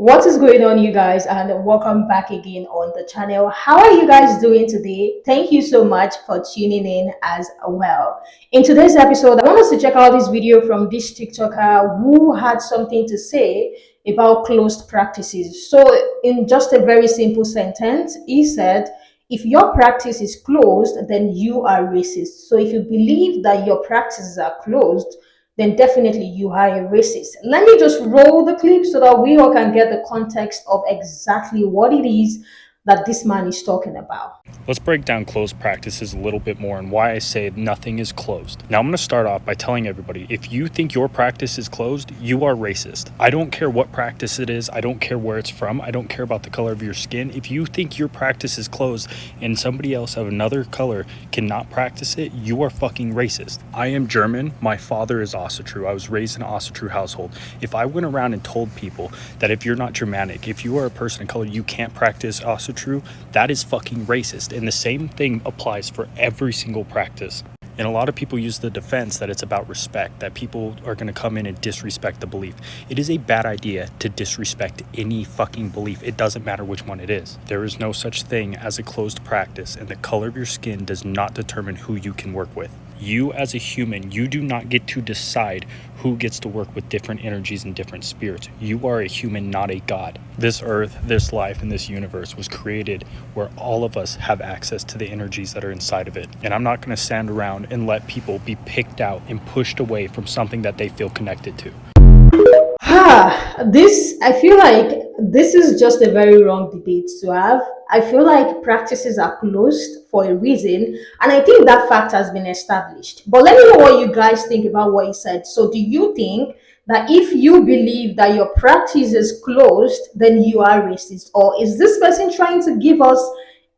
What is going on, you guys, and welcome back again on the channel. How are you guys doing today? Thank you so much for tuning in as well. In today's episode, I want us to check out this video from this TikToker who had something to say about closed practices. So in just a very simple sentence, he said, if your practice is closed, then you are racist. So if you believe that your practices are closed, then definitely you are a racist. Let me just roll the clip so that we all can get the context of exactly what it is that this man is talking about. Let's break down closed practices a little bit more and why I say nothing is closed. Now I'm going to start off by telling everybody, if you think your practice is closed, you are racist. I don't care what practice it is. I don't care where it's from. I don't care about the color of your skin. If you think your practice is closed and somebody else of another color cannot practice it, you are fucking racist. I am German. My father is Austro. I was raised in an Austro household. If I went around and told people that if you're not Germanic, if you are a person of color, you can't practice Austro, that is fucking racist. And the same thing applies for every single practice. And a lot of people use the defense that it's about respect, that people are going to come in and disrespect the belief. It is a bad idea to disrespect any fucking belief. It doesn't matter which one it is. There is no such thing as a closed practice, and the color of your skin does not determine who you can work with. You as a human, you do not get to decide who gets to work with different energies and different spirits. You are a human, not a god. This earth, this life, and this universe was created where all of us have access to the energies that are inside of it. And I'm not going to stand around and let people be picked out and pushed away from something that they feel connected to. I feel like this is just a very wrong debate to have. I feel like practices are closed for a reason, and I think that fact has been established. But let me know what you guys think about what he said. So do you think that if you believe that your practice is closed, then you are racist? Or is this person trying to give us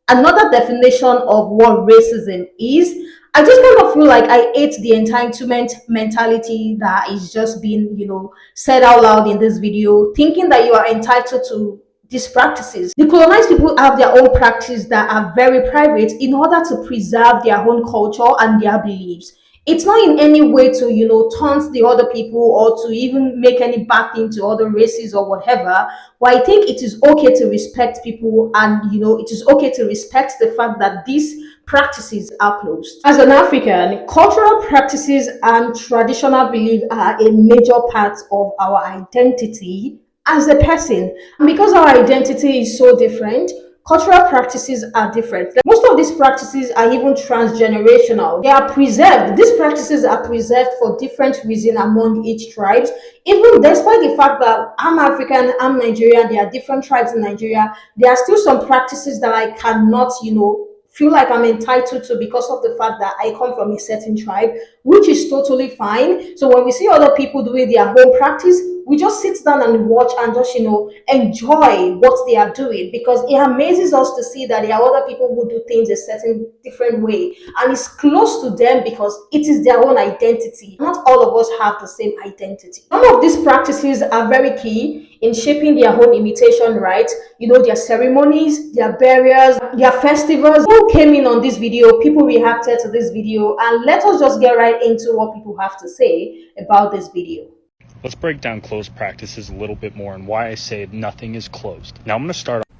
another definition of what racism is? I just kind of feel like I hate the entitlement mentality that is just being, said out loud in this video, thinking that you are entitled to these practices. The colonized people have their own practice that are very private in order to preserve their own culture and their beliefs. It's not in any way to, taunt the other people or to even make any bad thing to other races or whatever. But I think it is okay to respect people, and, it is okay to respect the fact that these practices are closed. As an African, cultural practices and traditional beliefs are a major part of our identity as a person. And because our identity is so different, cultural practices are different. Most of these practices are even transgenerational. They are preserved. These practices are preserved for different reasons among each tribe. Even despite the fact that I'm African, I'm Nigerian, there are different tribes in Nigeria, there are still some practices that I cannot, feel like I'm entitled to because of the fact that I come from a certain tribe, which is totally fine. So when we see other people doing their own practice, we just sit down and watch and just, enjoy what they are doing, because it amazes us to see that there are other people who do things a certain different way, and it's close to them because it is their own identity. Not all of us have the same identity. Some of these practices are very key in shaping their own imitation rites, their ceremonies, their burials, their festivals. People came in on this video, people reacted to this video, and let us just get right into what people have to say about this video. Let's break down closed practices a little bit more and why I say nothing is closed. Now I'm going to start off.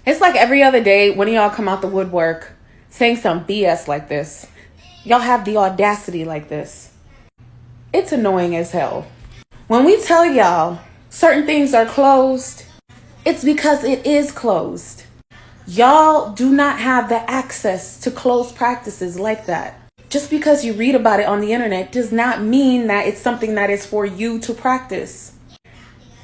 It's like every other day when y'all come out the woodwork saying some BS like this. Y'all have the audacity like this. It's annoying as hell. When we tell y'all certain things are closed, it's because it is closed. Y'all do not have the access to closed practices like that. Just because you read about it on the internet does not mean that it's something that is for you to practice.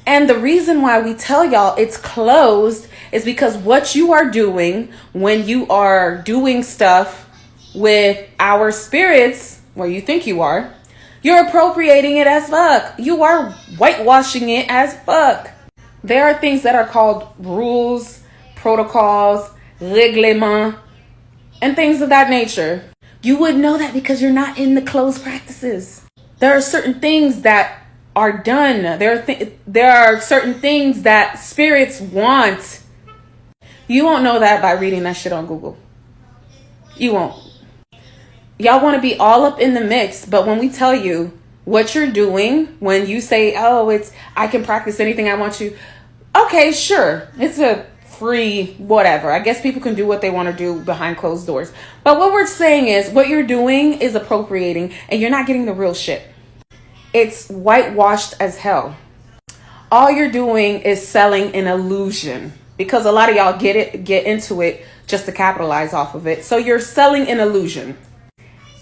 And the reason why we tell y'all it's closed is because what you are doing when you are doing stuff with our spirits, where you think you are, you're appropriating it as fuck. You are whitewashing it as fuck. There are things that are called rules, protocols, règlements, and things of that nature. You would know that because you're not in the closed practices. There are certain things that are done. There are certain things that spirits want. You won't know that by reading that shit on Google. You won't. Y'all want to be all up in the mix, but when we tell you what you're doing when you say, oh, I can practice anything I want to. Okay, sure. It's a free whatever. I guess people can do what they want to do behind closed doors. But what we're saying is what you're doing is appropriating and you're not getting the real shit. It's whitewashed as hell. All you're doing is selling an illusion because a lot of y'all get into it just to capitalize off of it. So you're selling an illusion.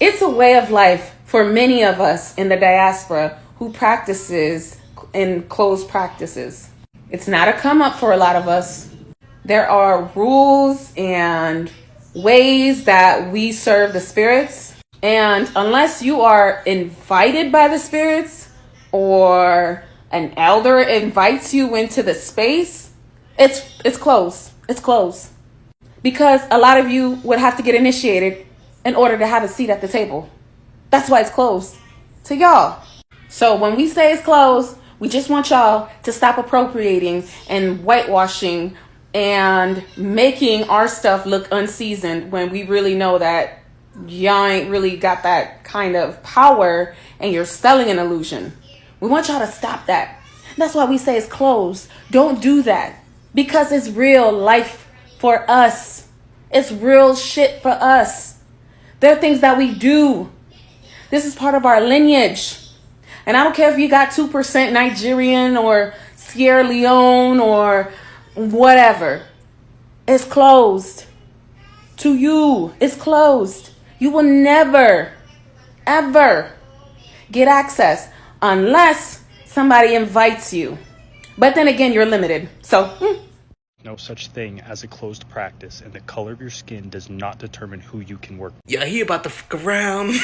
It's a way of life for many of us in the diaspora who practices in closed practices. It's not a come up for a lot of us. There are rules and ways that we serve the spirits. And unless you are invited by the spirits or an elder invites you into the space, it's closed. It's closed. Because a lot of you would have to get initiated in order to have a seat at the table. That's why it's closed to y'all. So when we say it's closed, we just want y'all to stop appropriating and whitewashing and making our stuff look unseasoned when we really know that y'all ain't really got that kind of power and you're selling an illusion. We want y'all to stop that. That's why we say it's closed. Don't do that because it's real life for us. It's real shit for us. There are things that we do. This is part of our lineage. And I don't care if you got 2% Nigerian or Sierra Leone or whatever. It's closed. To you, it's closed. You will never, ever get access unless somebody invites you. But then again, you're limited. So, No such thing as a closed practice, and the color of your skin does not determine who you can work with. Yeah, he about to fuck around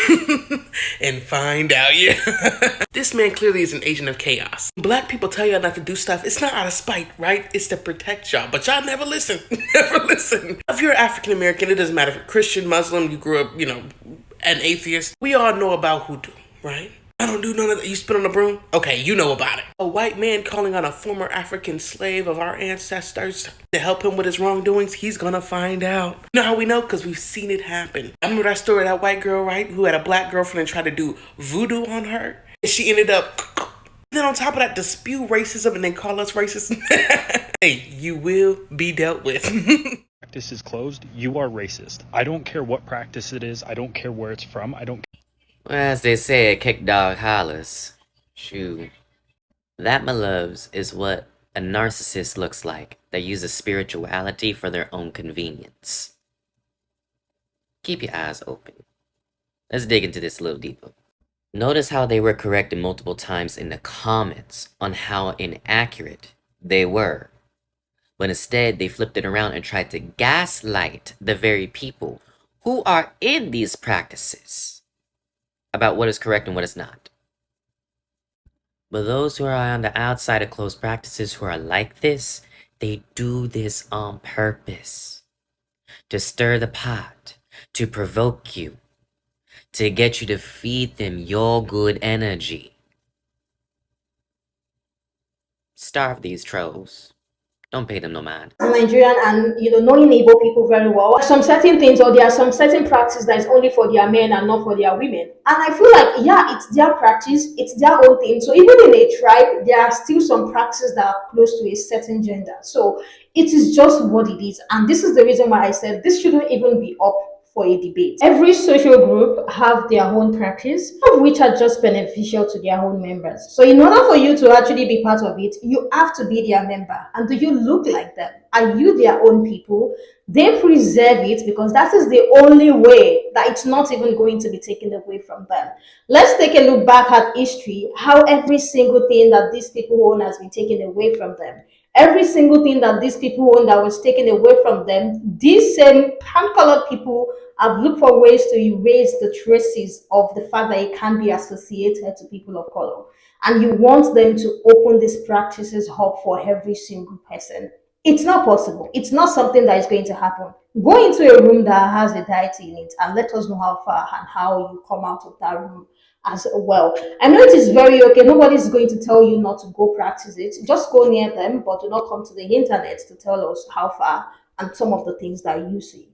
and find out, yeah. This man clearly is an agent of chaos. Black people tell y'all not to do stuff. It's not out of spite, right? It's to protect y'all, but y'all never listen. Never listen. If you're African American, it doesn't matter if you're Christian, Muslim, you grew up, an atheist. We all know about hoodoo, right? I don't do none of that. You spit on a broom? Okay, you know about it. A white man calling on a former African slave of our ancestors to help him with his wrongdoings, he's gonna find out. You know how we know? Because we've seen it happen. I remember that story of that white girl, right? Who had a black girlfriend and tried to do voodoo on her. And she ended up, then on top of that, dispute racism and then call us racist. Hey, you will be dealt with. Practice is closed, you are racist. I don't care what practice it is. I don't care where it's from. I don't. Well, as they say, a kick dog hollers. Shoo. That, my loves, is what a narcissist looks like. They use spirituality for their own convenience. Keep your eyes open. Let's dig into this a little deeper. Notice how they were corrected multiple times in the comments on how inaccurate they were. But instead, they flipped it around and tried to gaslight the very people who are in these practices about what is correct and what is not. But those who are on the outside of closed practices who are like this, they do this on purpose. To stir the pot, to provoke you, to get you to feed them your good energy. Starve these trolls. Don't pay them no mind. I'm Nigerian and knowing Igbo people very well, some certain things or there are some certain practices that is only for their men and not for their women. And I feel like it's their practice, it's their own thing. So even in a tribe, there are still some practices that are close to a certain gender. So it is just what it is. And this is the reason why I said this shouldn't even be up for a debate. Every social group have their own practice, of which are just beneficial to their own members. So in order for you to actually be part of it, you have to be their member. And do you look like them? Are you their own people? They preserve it because that is the only way that it's not even going to be taken away from them. Let's take a look back at history, how every single thing that these people own has been taken away from them. Every single thing that these people own that was taken away from them, these same hand-colored people have looked for ways to erase the traces of the fact that it can be associated to people of color. And you want them to open these practices up for every single person. It's not possible. It's not something that is going to happen. Go into a room that has a deity in it and let us know how far and how you come out of that room as well. I know it is very okay. Nobody's going to tell you not to go practice it. Just go near them, but do not come to the internet to tell us how far and some of the things that you see.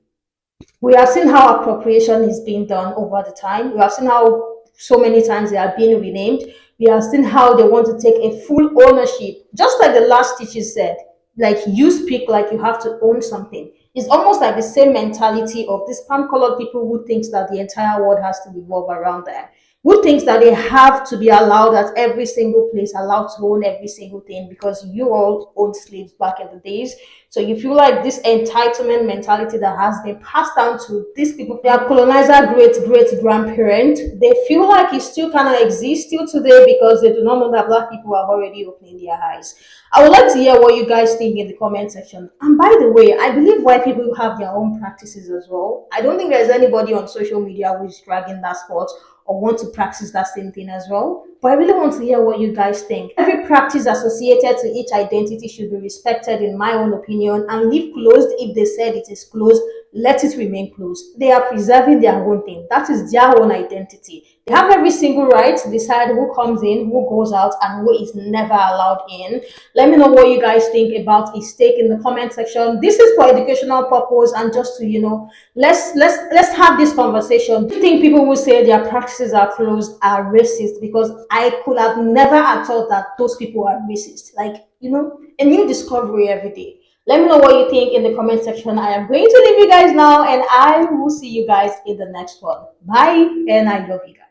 We have seen how appropriation is being done over the time. We have seen how so many times they are being renamed. We are seeing how they want to take a full ownership, just like the last teacher said, like you speak like you have to own something. It's almost like the same mentality of these palm colored people who thinks that the entire world has to revolve around them, who thinks that they have to be allowed at every single place, allowed to own every single thing because you all owned slaves back in the days. So you feel like this entitlement mentality that has been passed down to these people, their colonizer great grandparent, they feel like it still kind of exists still today because they do not know that Black people are already opening their eyes. I would like to hear what you guys think in the comment section. And by the way, I believe white people have their own practices as well. I don't think there's anybody on social media who is dragging that spot or want to practice that same thing as well. But I really want to hear what you guys think. Every practice associated to each identity should be respected, in my own opinion, and leave closed if they said it is closed. Let it remain closed. They are preserving their own thing. That is their own identity. They have every single right to decide who comes in, who goes out, and who is never allowed in. Let me know what you guys think about a stake in the comment section. This is for educational purpose and just to, let's have this conversation. Do you think people who say their practices are closed are racist? Because I could have never have thought that those people are racist. Like, a new discovery every day. Let me know what you think in the comment section. I am going to leave you guys now, and I will see you guys in the next one. Bye, and I love you guys.